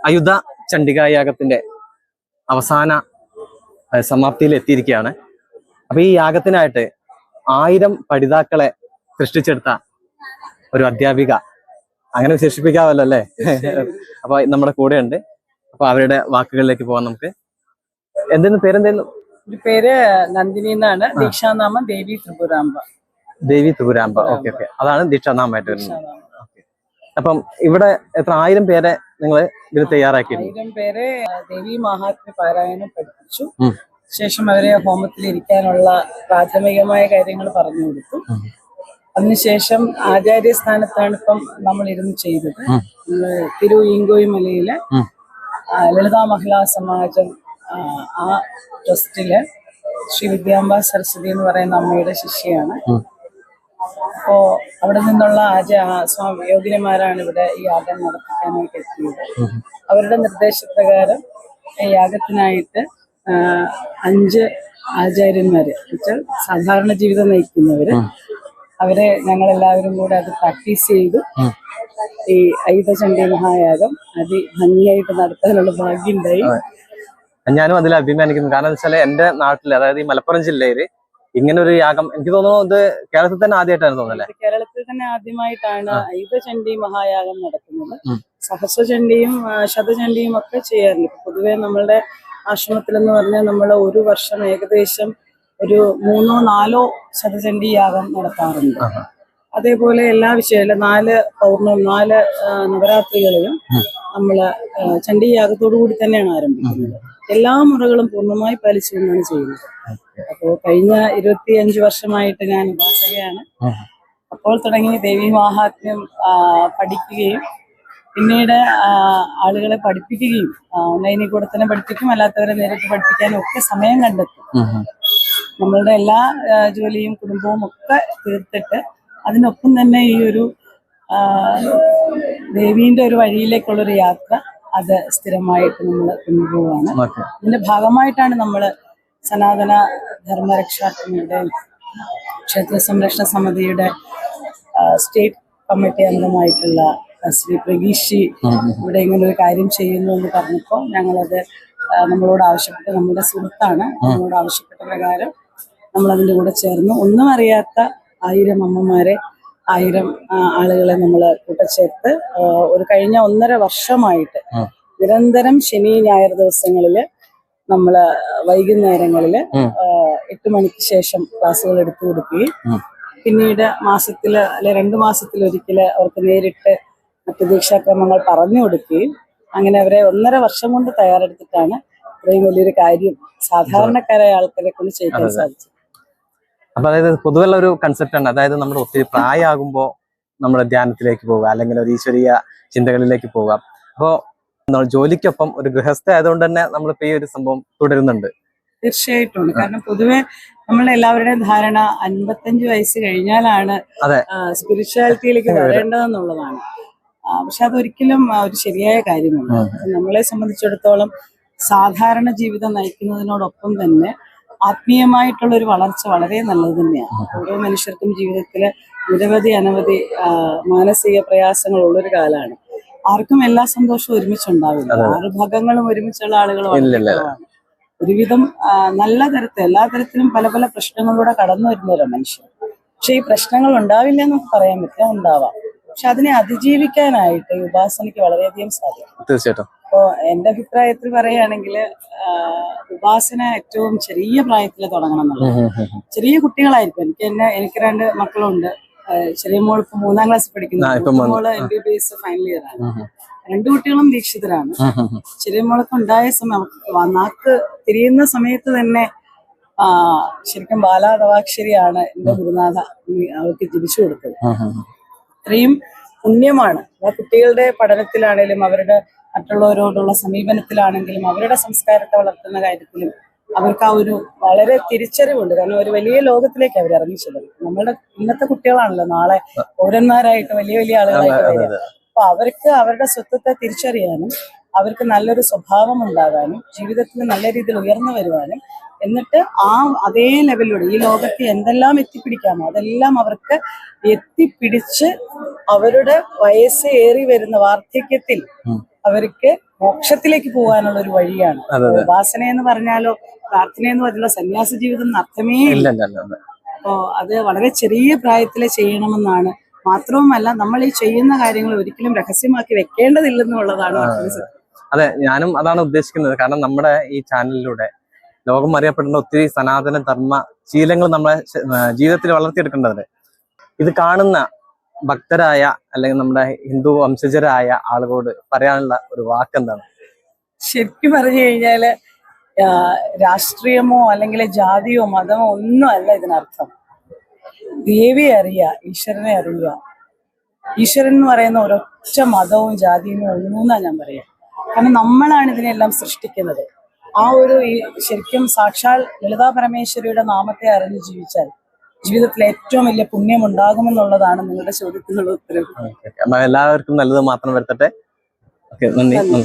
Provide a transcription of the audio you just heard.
അയുധ ചണ്ഡികായാഗത്തിന്റെ അവസാന സമാപ്തിയിൽ എത്തിയിരിക്കുകയാണ്. അപ്പൊ ഈ യാഗത്തിനായിട്ട് 1000 പഠിതാക്കളെ സൃഷ്ടിച്ചെടുത്ത ഒരു അധ്യാപിക, അങ്ങനെ വിശേഷിപ്പിക്കാമല്ലോ അല്ലേ? അപ്പൊ നമ്മുടെ കൂടെ ഉണ്ട്. അപ്പൊ അവരുടെ വാക്കുകളിലേക്ക് പോകാം നമുക്ക്. പേരെന്തായിരുന്നു? പേര് നന്ദിനി എന്നാണ്. ദീക്ഷാനാമം ദേവി ത്രിപുരാംബ. ദേവി ത്രിപുരാംബ. ഓക്കെ ഓക്കെ, അതാണ് ദീക്ഷാനാമമായിട്ട് വരുന്നത്. അപ്പം ഇവിടെ എത്ര 1000 പേരെ നിങ്ങൾ ഇതിൽ തയ്യാറാക്കിയിരുന്നു? 1000 പേരെ ദേവി മഹാത്മ്യ പാരായണം പഠിപ്പിച്ചു. ശേഷം അവരെ ഹോമത്തിൽ ഇരിക്കാനുള്ള പ്രാഥമികമായ കാര്യങ്ങൾ പറഞ്ഞു കൊടുത്തു. അതിനുശേഷം ആചാര്യസ്ഥാനത്താണ് ഇപ്പം നമ്മൾ ഇരുന്ന് ചെയ്തത്. തിരു ഈങ്കോയി മലയിലെ ലളിതാ മഹിളാ സമാജം ആ ട്രസ്റ്റില് ശ്രീ വിദ്യാംബ സരസ്വതി എന്ന് പറയുന്ന അമ്മയുടെ ശിഷ്യയാണ്. അപ്പോ അവിടെ നിന്നുള്ള യോഗിനിമാരാണ് ഇവിടെ ഈ യാഗം നടത്തിക്കാനായിട്ട് എത്തിയത്. അവരുടെ നിർദ്ദേശപ്രകാരം ഈ യാഗത്തിനായിട്ട് 5 ആചാര്യന്മാര് വെച്ചാൽ സാധാരണ ജീവിതം നയിക്കുന്നവര്, അവരെ ഞങ്ങളെല്ലാവരും കൂടെ അത് പ്രാക്ടീസ് ചെയ്തു. ഈ അയുധചണ്ഡി മഹായാഗം അതിഭംഗിയായിട്ട് നടത്താനുള്ള ഭാഗ്യം ഉണ്ടായി. ഞാനും അതിൽ അഭിമാനിക്കുന്നു. കാരണം എന്താ വെച്ചാൽ എന്റെ നാട്ടില്, അതായത് ഈ മലപ്പുറം ജില്ലയില് ഇങ്ങനെ ഒരു യാഗം എനിക്ക് തോന്നുന്നു ഇത് കേരളത്തിൽ തന്നെ ആദ്യമായിട്ടാണ് തോന്നുന്നത്. കേരളത്തിൽ തന്നെ ആദ്യമായിട്ടാണ് അയുധചണ്ഡി മഹായാഗം നടക്കുന്നത്. സഹസ്രചണ്ഡിയും ശതചണ്ഡിയും ഒക്കെ ചെയ്യാറുണ്ട്. പൊതുവെ നമ്മളുടെ ആശ്രമത്തിലെന്ന് പറഞ്ഞാൽ നമ്മൾ ഒരു വർഷം ഏകദേശം ഒരു 3-4 ശതചണ്ഡി യാഗം നടത്താറുണ്ട്. അതേപോലെ എല്ലാ വിഷയവും 4 പൗർണമി 4 നവരാത്രികളിലും നമ്മള് ചണ്ഡിയാഗത്തോടു കൂടി തന്നെയാണ് ആരംഭിക്കുന്നത്. എല്ലാ മുറകളും പൂർണ്ണമായി പാലിച്ചുകൊണ്ടാണ് ചെയ്യുന്നത്. അപ്പോൾ കഴിഞ്ഞ 25 വർഷമായിട്ട് ഞാൻ ഉപാസകയാണ്. അപ്പോൾ തുടങ്ങി ദേവി മഹാത്മ്യം പഠിക്കുകയും പിന്നീട് ആളുകളെ പഠിപ്പിക്കുകയും ഓൺലൈനിൽ കൂടെ തന്നെ പഠിപ്പിക്കും, അല്ലാത്തവരെ നേരിട്ട് പഠിപ്പിക്കാനും ഒക്കെ സമയം കണ്ടെത്തും. നമ്മളുടെ എല്ലാ ജോലിയും കുടുംബവും ഒക്കെ തീർത്തിട്ട് അതിനൊപ്പം തന്നെ ഈ ഒരു ദേവീന്റെ ഒരു വഴിയിലേക്കുള്ളൊരു യാത്ര അത് സ്ഥിരമായിട്ട് നമ്മൾ കൊണ്ടുപോവുകയാണ്. ഇതിന്റെ ഭാഗമായിട്ടാണ് നമ്മൾ സനാതന ധർമ്മരക്ഷാർത്ഥിയുടെ ക്ഷേത്ര സംരക്ഷണ സമിതിയുടെ സ്റ്റേറ്റ് കമ്മിറ്റി അംഗമായിട്ടുള്ള ശ്രീ പ്രഗീഷ് ഇവിടെ ഇങ്ങനെ ഒരു കാര്യം ചെയ്യുന്നു എന്ന് പറഞ്ഞപ്പോൾ ഞങ്ങളത് നമ്മളോട് ആവശ്യപ്പെട്ട്, നമ്മുടെ സുഹൃത്താണ്, നമ്മളോട് ആവശ്യപ്പെട്ട പ്രകാരം നമ്മളതിൻ്റെ കൂടെ ചേർന്നു. ഒന്നും അറിയാത്ത 1000 അമ്മമാരെ 1000 ആളുകളെ നമ്മൾ കൂട്ടച്ചേർത്ത് ഒരു കഴിഞ്ഞ 1.5 വർഷമായിട്ട് നിരന്തരം ശനി ഞായർ ദിവസങ്ങളില് നമ്മള് വൈകുന്നേരങ്ങളില് 8 മണിക്ക് ശേഷം ക്ലാസ്സുകൾ എടുത്തു കൊടുക്കുകയും പിന്നീട് മാസത്തില് അല്ലെ 2 മാസത്തിലൊരിക്കല് അവർക്ക് നേരിട്ട് മറ്റു ദീക്ഷാക്രമങ്ങൾ പറഞ്ഞു കൊടുക്കുകയും അങ്ങനെ അവരെ 1.5 വർഷം കൊണ്ട് തയ്യാറെടുത്തിട്ടാണ് ഇത്രയും വലിയൊരു കാര്യം സാധാരണക്കാരായ ആൾക്കാരെ കൊണ്ട് ചെയ്യാൻ സാധിച്ചത്. അപ്പൊ അതായത് പൊതുവെയുള്ള ഒരു കൺസെപ്റ്റ് ആണ്, അതായത് നമ്മൾ ഒത്തിരി പ്രായമാകുമ്പോൾ നമ്മൾ ധ്യാനത്തിലേക്ക് പോവുക, അല്ലെങ്കിൽ ഒരു ഈശ്വരീയ ചിന്തകളിലേക്ക് പോവുക. അപ്പോൾ നമ്മൾ ജോലിക്കൊപ്പം ഒരു ഗൃഹസ്ഥ ആയതുകൊണ്ട് തന്നെ നമ്മളിപ്പോ ഈ ഒരു സംഭവം തുടരുന്നുണ്ട്. തീർച്ചയായിട്ടും. കാരണം പൊതുവെ നമ്മളെ എല്ലാവരുടെയും ധാരണ 55 വയസ്സ് കഴിഞ്ഞാലാണ് സ്പിരിച്വാലിറ്റിയിലേക്ക് വരേണ്ടതെന്നുള്ളതാണ്. പക്ഷെ അതൊരിക്കലും ഒരു ശരിയായ കാര്യമല്ല. നമ്മളെ സംബന്ധിച്ചിടത്തോളം സാധാരണ ജീവിതം നയിക്കുന്നതിനോടൊപ്പം തന്നെ ആത്മീയമായിട്ടുള്ള ഒരു വളർച്ച വളരെ നല്ലത് തന്നെയാണ്. ഓരോ മനുഷ്യർക്കും ജീവിതത്തില് അനവധി മാനസിക പ്രയാസങ്ങൾ ഉള്ളൊരു കാലമാണ്. ആർക്കും എല്ലാ സന്തോഷവും ഒരുമിച്ചുണ്ടാവില്ല. 6 ഭാഗങ്ങളും ഒരുമിച്ചുള്ള ആളുകൾ വളരെ ഒരുവിധം നല്ല തരത്തിൽ എല്ലാ തരത്തിലും പല പല പ്രശ്നങ്ങളിലൂടെ കടന്നു വരുന്നവരാണ് മനുഷ്യർ. പക്ഷെ ഈ പ്രശ്നങ്ങൾ ഉണ്ടാവില്ല എന്നൊക്കെ പറയാൻ പറ്റില്ല, ഉണ്ടാവാം. പക്ഷെ അതിനെ അതിജീവിക്കാനായിട്ട് ഈ ഉപാസനയ്ക്ക് വളരെയധികം സാധിക്കും. തീർച്ചയായിട്ടും. അപ്പോ എന്റെ അഭിപ്രായത്തിൽ പറയുകയാണെങ്കിൽ ഉപാസന ഏറ്റവും ചെറിയ പ്രായത്തിൽ തുടങ്ങണം എന്നുള്ളത്. ചെറിയ കുട്ടികളായിരിക്കും. എനിക്ക് 2 മക്കളുണ്ട്. ചെറിയ മോൾ ഇപ്പൊ 3ാം ക്ലാസ്സിൽ പഠിക്കുന്നു, മോള് MBBS ഫൈനൽ ഇയർ ആണ്. 2 കുട്ടികളും ദീക്ഷിതരാണ്. ചെറിയ മോളൊക്കെ ഉണ്ടായ സമയം നാക്ക് തിരിയുന്ന സമയത്ത് തന്നെ ശരിക്കും ബാലാതവാക്ഷരിയാണ് എന്റെ ഗുരുനാഥ അവർക്ക് ജപിച്ചു കൊടുത്തത്. ഇത്രയും പുണ്യമാണ്. കുട്ടികളുടെ പഠനത്തിലാണെങ്കിലും അവരുടെ മറ്റുള്ളവരോടുള്ള സമീപനത്തിലാണെങ്കിലും അവരുടെ സംസ്കാരത്തെ വളർത്തുന്ന കാര്യത്തിലും അവർക്ക് ആ ഒരു വളരെ തിരിച്ചറിവുണ്ട്. കാരണം ഒരു വലിയ ലോകത്തിലേക്ക് അവർ ഇറങ്ങിച്ചത്. നമ്മളുടെ ഇന്നത്തെ കുട്ടികളാണല്ലോ നാളെ പൗരന്മാരായിട്ട് വലിയ വലിയ ആളുകളായിട്ട് വരിക. അപ്പൊ അവർക്ക് അവരുടെ സ്വത്വത്തെ തിരിച്ചറിയാനും അവർക്ക് നല്ലൊരു സ്വഭാവം ഉണ്ടാകാനും ജീവിതത്തിൽ നല്ല രീതിയിൽ ഉയർന്നു വരുവാനും എന്നിട്ട് അതേ ലെവലിലൂടെ ഈ ലോകത്ത് എന്തെല്ലാം എത്തിപ്പിടിക്കാമോ അതെല്ലാം അവർക്ക് എത്തിപ്പിടിച്ച് അവരുടെ വയസ്സ് ഏറി വരുന്ന വാർദ്ധക്യത്തിൽ അവർക്ക് മോക്ഷത്തിലേക്ക് പോകാനുള്ള ഒരു വഴിയാണ്. അതെ അതെ ഉപാസന എന്ന് പറഞ്ഞാലോ പ്രാർത്ഥന എന്ന് പറഞ്ഞാലോ സന്യാസ ജീവിതം എന്ന് അർത്ഥമേ ഇല്ല. ഇല്ല ഇല്ല ഇല്ല അതെ അപ്പോ അത് വളരെ ചെറിയ പ്രായത്തിൽ ചെയ്യണമെന്നാണ്. മാത്രവുമല്ല നമ്മൾ ഈ ചെയ്യുന്ന കാര്യങ്ങൾ ഒരിക്കലും രഹസ്യമാക്കി വെക്കേണ്ടതില്ലെന്നുള്ളതാണ് മറ്റൊരു സത്യം. അതെ ഞാനും അതാണ് ഉദ്ദേശിക്കുന്നത്. കാരണം നമ്മുടെ ഈ ചാനലിലൂടെ ലോകം അറിയപ്പെടുന്ന ഒത്തിരി സനാതന ധർമ്മ ശീലങ്ങൾ നമ്മളെ ജീവിതത്തിൽ വളർത്തിയെടുക്കേണ്ടത്. ഇത് കാണുന്ന ഭക്തരായ അല്ലെങ്കിൽ നമ്മുടെ ഹിന്ദു വംശജരായ ആളുകളോട് പറയാനുള്ള ഒരു വാക്കെന്താണ്? ശരിക്കും പറഞ്ഞു കഴിഞ്ഞാല് രാഷ്ട്രീയമോ അല്ലെങ്കിൽ ജാതിയോ മതമോ ഒന്നും അല്ല ഇതിനർത്ഥം. ദേവിയെ അറിയുക, ഈശ്വരനെ അറിയുക. ഈശ്വരൻ എന്ന് പറയുന്ന ഒരൊറ്റ മതവും ജാതിയും ഒന്നുമെന്നാ ഞാൻ പറയാം. കാരണം നമ്മളാണ് ഇതിനെല്ലാം സൃഷ്ടിക്കുന്നത്. ആ ഒരു ശരിക്കും സാക്ഷാൽ ലളിതാ പരമേശ്വരിയുടെ നാമത്തെ അറിഞ്ഞ് ജീവിച്ചാൽ ജീവിതത്തിൽ ഏറ്റവും വലിയ പുണ്യം ഉണ്ടാകുമെന്നുള്ളതാണ് നിങ്ങളുടെ ചോദ്യത്തിനുള്ള ഉത്തരവ്. എല്ലാവർക്കും നല്ലത് മാത്രം വരുത്തട്ടെ. ഓക്കെ, നന്ദി.